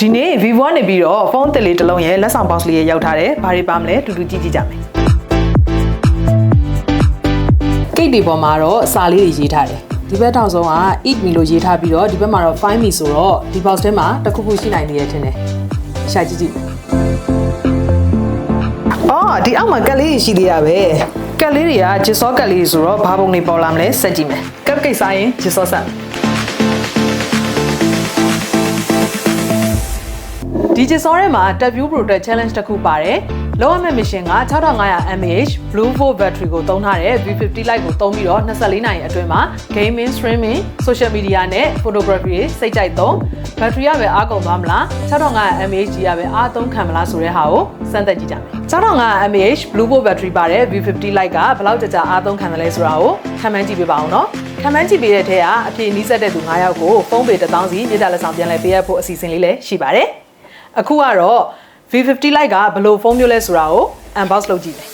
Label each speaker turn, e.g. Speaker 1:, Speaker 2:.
Speaker 1: ဒီနေ့ Vivo ကနေပြီးတော့ဖုန်းတစ်လေးတစ်လုံးရဲ့လက်ဆောင် box လေးရောက်ထားတယ်။ဘာတွေပါမလဲတူတူကြည့်ကြမယ်။ကိတ်တွေပေါ်မှာတော့စာလေးတွေရေးထားတယ်။ဒီဘက်ထောင်ဆုံးက eat me လို့ရေးထားပြီးတော့ဒီဘက်မှာတော့ find me ဆိုတော့ဒီ box ထဲမှာတစ်ခုခုရှိနိုင်နေရထင်တယ်။ရှာကြည့်ကြည့်။အော်ဒီအောက်မှာကက်လေးရှိသေးရပဲ။ကက်လေးတွေကဂျစ်စောကက်လေးဆိုတော့ဘာပုံတွေပေါ်လာမလဲစက်ကြည့်မယ်။ကက်ကိတ်စားရင်ဂျစ်စောဆက်ဒီဂျစ်စောထဲမှာ TapView Protect Challenge တစ်ခုပါတယ်။လောက်ရမယ့် mission က 6500 mAh Blue Volt battery ကိုသုံးထားတဲ့ V50 Lite ကိုသုံးပြီးတော့24နာရီအတွင်းမှာ gaming, streaming, social media နဲ့ photography စိတ်ကြိုက်သုံး battery ရပဲအားကုန်သွားမလား 6500 mAh ကြီးရပဲအားသုံးခံမလားဆိုတဲ့ဟာကိုစမ်းသပ်ကြည့်ကြမယ်။6500 mAh Blue Volt battery ပါတဲ့ V50 Lite ကဘယ်လောက်ကြာအားသုံးခံတယ်လဲဆိုတာကိုခန့်မှန်းကြည့်ပေးပါအောင်နော်။ခန့်မှန်းကြည့်ပေးတဲ့ထဲကအဖြေနီးစပ်တဲ့သူ9ယောက်ကိုဖုန်းပေ1000စီမြေတားလက်ဆောင်ပြန်လည်ပေးရဖို့အစီအစဉ်လေးလည်းရှိပါတယ်။အခုကတော့ V50 Lite ကဘယ်လိုဖုန်းမျိုးလဲဆိုတာကို unbox လုပ်ကြည့်မယ်